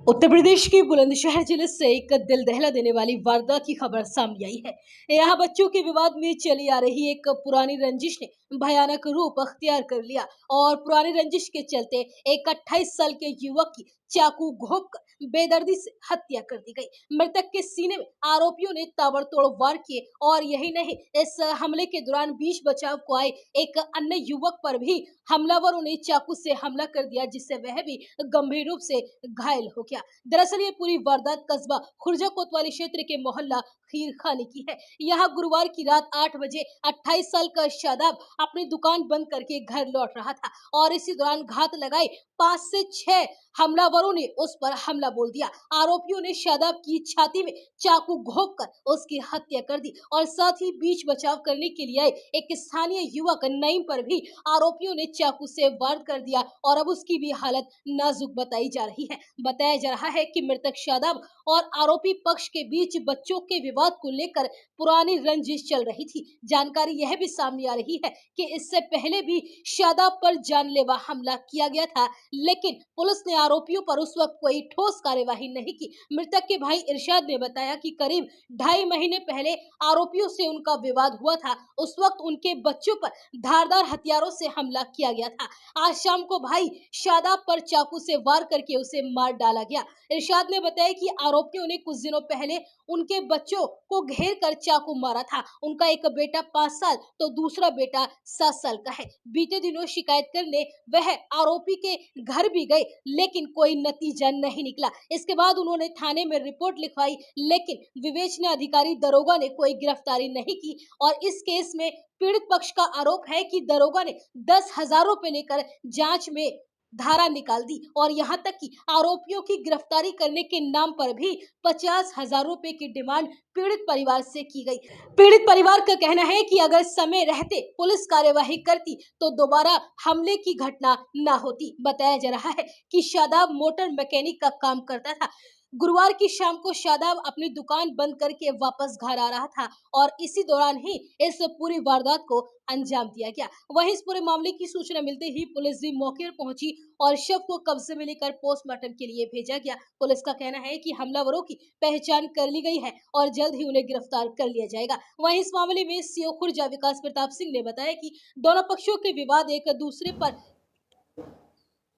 उत्तर प्रदेश के बुलंदशहर जिले से एक दिल दहला देने वाली वारदात की खबर सामने आई है। यहाँ बच्चों के विवाद में चली आ रही एक पुरानी रंजिश ने भयानक रूप अख्तियार कर लिया और पुरानी रंजिश के चलते एक 28 साल के युवक की चाकू घोंपकर बेदर्दी से हत्या कर दी गई। मृतक के सीने में आरोपियों ने ताबड़तोड़ वार किए और यही नहीं, इस हमले के दौरान बीच बचाव को आए एक अन्य युवक पर भी हमलावरों ने चाकू से हमला कर दिया, जिससे वह भी गंभीर रूप से घायल हो गया। दरअसल ये पूरी वारदात कस्बा खुर्जा कोतवाली क्षेत्र के मोहल्ला खीरखानी की है। यहाँ गुरुवार की रात 8 बजे 28 साल का शादाब अपनी दुकान बंद करके घर लौट रहा था और इसी दौरान घात लगाए 5 से 6 हमलावरों ने उस पर हमला बोल दिया। आरोपियों ने शादाब की छाती में चाकू घोंपकर उसकी हत्या कर दी और साथ ही बीच बचाव करने के लिए एक स्थानीय युवक नईम पर भी आरोपियों ने चाकू से वार कर दिया और अब उसकी भी हालत नाजुक बताई जा रही है। बताया जा रहा है कि मृतक शादाब और आरोपी पक्ष के बीच बच्चों के विवाद को लेकर पुरानी रंजिश चल रही थी। जानकारी यह भी सामने आ रही है कि इससे पहले भी शादाब पर जानलेवा हमला किया गया था, लेकिन पुलिस ने आरोपियों पर उस वक्त कोई ठोस कार्यवाही नहीं की। मृतक के भाई इरशाद ने बताया कि करीब 2.5 महीने पहले आरोपियों से उनका विवाद हुआ था। उस वक्त उनके बच्चों पर धारदार हथियारों से हमला किया गया था। आज शाम को भाई शादाब पर चाकू से वार करके उसे मार डाला गया। इरशाद ने बताया कि आरोपियों ने कुछ दिनों पहले उनके बच्चों को घेर कर चाकू मारा था। उनका एक बेटा 5 साल तो दूसरा बेटा 7 साल का है। बीते दिनों शिकायत करने वह आरोपी के घर भी गए, लेकिन कोई नतीजा नहीं निकला। इसके बाद उन्होंने थाने में रिपोर्ट लिखवाई, लेकिन विवेचना अधिकारी दरोगा ने कोई गिरफ्तारी नहीं की और इस केस में पीड़ित पक्ष का आरोप है कि दरोगा ने 10,000 रुपए लेकर जांच में धारा निकाल दी और यहां तक कि आरोपियों की गिरफ्तारी करने के नाम पर भी 50,000 रुपए की डिमांड पीड़ित परिवार से की गई। पीड़ित परिवार का कहना है कि अगर समय रहते पुलिस कार्यवाही करती तो दोबारा हमले की घटना न होती। बताया जा रहा है कि शादाब मोटर मैकेनिक का काम करता था। गुरुवार की शाम को शादाब अपनी दुकान बंद करके वापस घर आ रहा था और इसी दौरान ही इस पूरी वारदात को अंजाम दिया गया। वहीं इस पूरे मामले की सूचना मिलते ही पुलिस भी मौके पर पहुंची और शव को कब्जे में लेकर पोस्टमार्टम के लिए भेजा गया। पुलिस का कहना है कि हमलावरों की पहचान कर ली गई है और जल्द ही उन्हें गिरफ्तार कर लिया जाएगा। वहीं इस मामले में सीओ खुर्जा विकास प्रताप सिंह ने बताया कि दोनों पक्षों के विवाद एक दूसरे पर।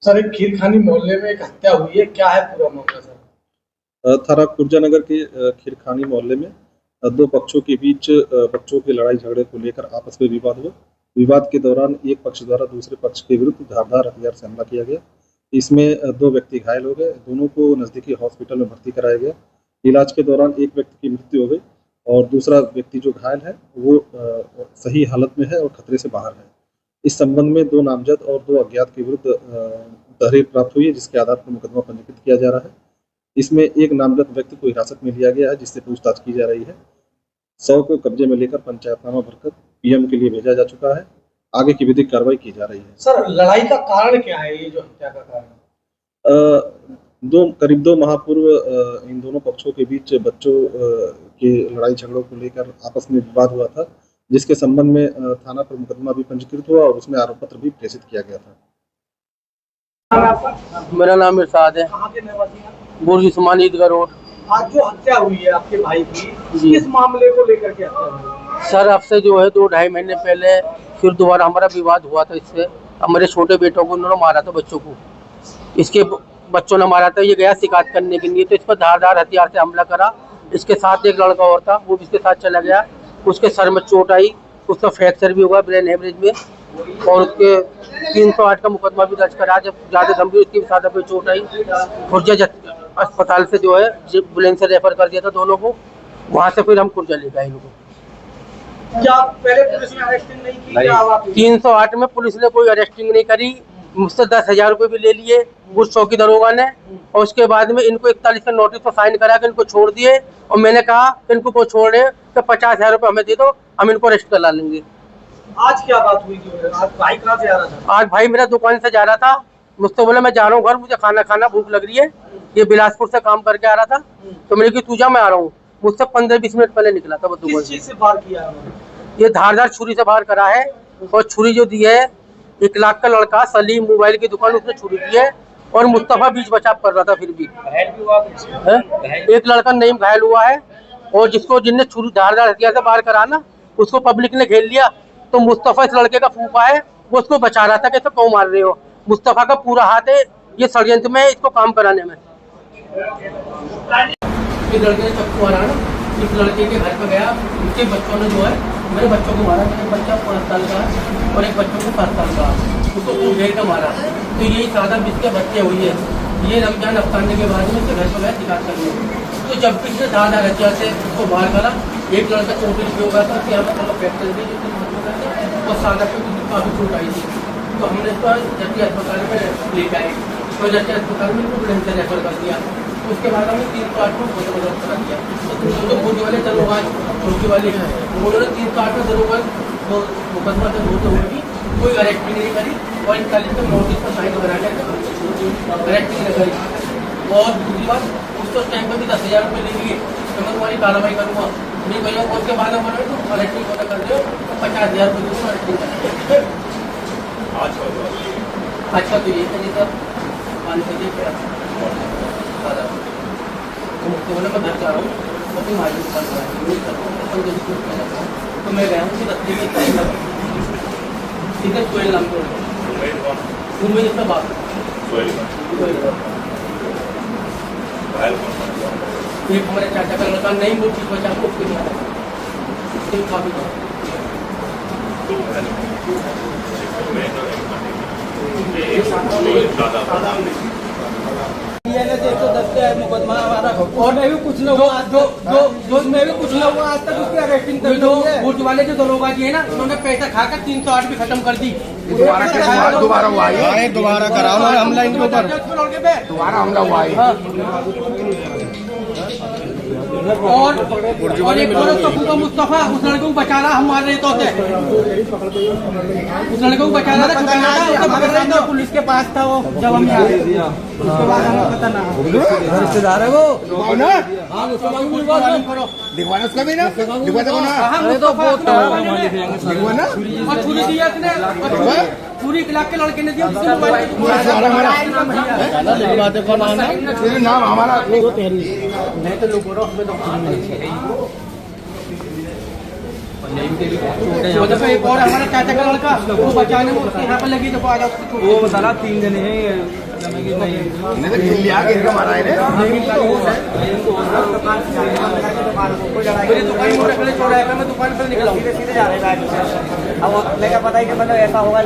सर, एक खीरखानी मोहल्ले में एक हत्या हुई है, क्या है पूरा मामला सर? थाना खुर्जा नगर के खीरखानी मोहल्ले में दो पक्षों के बीच बच्चों के लड़ाई झगड़े को लेकर आपस में विवाद हुआ। विवाद के दौरान एक पक्ष द्वारा दूसरे पक्ष के विरुद्ध धारदार हथियार से हमला किया गया। इसमें 2 व्यक्ति घायल हो गए। दोनों को नज़दीकी हॉस्पिटल में भर्ती कराया गया। इलाज के दौरान एक व्यक्ति की मृत्यु हो गई और दूसरा व्यक्ति जो घायल है वो सही हालत में है और खतरे से बाहर है। इस संबंध में 2 नामजद और 2 अज्ञात के विरुद्ध तहरीर प्राप्त हुई है, जिसके आधार पर मुकदमा पंजीकृत किया जा रहा है। इसमें एक नामजद व्यक्ति को हिरासत में लिया गया है, जिससे पूछताछ की जा रही है। 100 को कब्जे में लेकर पंचायतनामा भरकर पीएम के लिए भेजा जा चुका है। आगे की विधिक कार्रवाई की जा रही है। सर, लड़ाई का कारण क्या है, ये जो हत्या का कारण? करीब 2 माह पूर्व इन दोनों पक्षों के बीच बच्चों के लड़ाई झगड़ों को लेकर आपस में विवाद हुआ था, जिसके संबंध में थाना पर मुकदमा भी पंजीकृत हुआ और उसमें आरोप पत्र भी प्रेषित किया गया था। मेरा नाम इरशाद है। कहाँ के निवासी हैं? बुर्ज उस्मान ईदगाह रोड। आज जो हत्या हुई है आपके भाई की, किस मामले को लेकर के हत्या हुई? सर, अब से जो है 2-2.5 महीने पहले फिर दोबारा हमारा विवाद हुआ था। इससे हमारे छोटे बेटों को उन्होंने मारा था, बच्चों को। इसके बच्चों ने मारा था। ये गया शिकायत करने के लिए, तो इस पर धारदार हथियार से हमला करा। इसके साथ एक लड़का और था, वो भी इसके साथ चला गया। उसके सर में चोट आई, उसका फ्रैक्चर भी हुआ ब्रेन हेमरेज में और उसके 308 का मुकदमा भी दर्ज करा। जब ज़्यादा गंभीर उसकी ज़्यादा पे चोट आई, खुर्जा अस्पताल से जो है एम्बुलेंस से रेफर कर दिया था दोनों को। वहाँ से फिर हम खुर्जा ले गए इनको। क्या पहले पुलिस ने अरेस्टिंग नहीं की? 308 में पुलिस ने कोई अरेस्टिंग नहीं करी। मुझसे 10,000 रुपये भी ले लिए उस चौकी दरोगा ने और उसके बाद में इनको 41 का नोटिस पर साइन करा के इनको छोड़ दिए और मैंने कहा इनको को छोड़ रहे तो 50,000 रुपये हमें दे दो, हम इनको अरेस्ट करा लेंगे। आज क्या बात हुई थी? आज भाई कहाँ से आ रहा था? आज भाई मेरा दुकान से जा रहा था। मुझसे बोला मैं जा रहा हूँ घर, मुझे खाना खाना भूख लग रही है। ये बिलासपुर से काम करके आ रहा था, तो मैंने कहा तू जा, मैं आ रहा हूँ। मुझसे 15-20 मिनट पहले निकला था वो दुकान। किस चीज से वार किया है? ये धारदार छुरी से वार करा है और छुरी जो दी है 1 लाख का लड़का सलीम मोबाइल की दुकान, उसने छुरी दी है और मुस्तफा बीच बचाव कर रहा था। फिर भी घायल भी हुआ कुछ? एक लड़का नईम घायल हुआ है, और जिसने छुरी धारदार हथियार से वार करा ना, उसको पब्लिक ने घेर लिया। तो मुस्तफा इस लड़के का फूफा है, वो उसको बचा रहा था कि इसको क्यों मार रहे हो। मुस्तफा का पूरा हाथ है ये षड्यंत्र में, इसको काम कराने में। इस लड़के ने चक्कू मारा ना, इस लड़के के घर पर गया, उसके बच्चों ने जो है मेरे बच्चों को मारा। एक बच्चा 5 साल का और एक बच्चों को 7 साल का, उसको खूब घेर कर मारा। तो यही सादा बिस्के बच्चे हुई है। ये रमजान अफसाने के बाद में घर पर गया शिकायत करने। तो जब भी इसने धारदार हथियार से उसको वार करा, एक लड़का चोट भी होगा था, यहाँ पर थोड़ा फ्रैक्चर भी और सादा पे काफ़ी चोट आई थी। तो हमने इसको जटिया अस्पताल में ले गए, तो जटिया अस्पताल में इसको ब्रेन से रेफर कर दिया। उसके बाद हमने 308 में भोजन करा दिया। तो भोज वाले दरोगा चौकी वाले हैं, उन्होंने 308 में दरोगा मुकदमा से होते हुए भी कोई अरेस्टिंग नहीं करी, और 41 में नोटिस पर साइन कराने अरेस्टिंग नहीं करी। और दूसरी बात, उसको टाइम पर भी 10,000 रुपये ले लिए तो मैं तुम्हारी कार्रवाई करूँगा नहीं भैया। उसके बाद हम बोले तो अरेस्टिंग होता कर दो, 50,000 रुपये दूँगा अरेस्टिंग करेंगे। आज का तो ये है जी सर, 5 बजे तो बोला मैं घर जा रहा हूँ, तो तुम आज दुकान तो मैं गया हूँ कि रस्ते में टाइम लगा सीधे कोयल नाम को मुंबई जैसा बात एक हमारे चाचा का लड़का नहीं वो चीज बचा को उसके लिए काफी मुकदमा हमारा, और मैं भी कुछ लोग मैं भी कुछ लोग आज तक उसकी अरेस्टिंग कर दो। गुट वाले जो दरोगा जी है ना, उन्होंने पैसा खाकर 308 भी खत्म कर दी। दोबारा हुआ है, दोबारा करा हमला इनके ऊपर, दोबारा हमला हुआ है। और एक औरत का पूरा मुस्तफा उस लड़के को बचा रहा, हम मार रहे तो उस लड़के को बचा रहा था, पुलिस के पास था वो जब हम आए। उसके बाद हमें पता ना रिश्तेदार है वो दिखवाना उसका भी ना, और छुरी दिया पूरी इलाके के लड़के ने दिया। नाम हमारा मैं तो लोग एक और हमारे चाचा का लड़का वो बचाने में उसके यहाँ पर लगी, तो वो साला 3 जने हैं दुकान पर निकला सीधे जा रहे हैं। अब मेरा पता ही कि मतलब ऐसा होगा।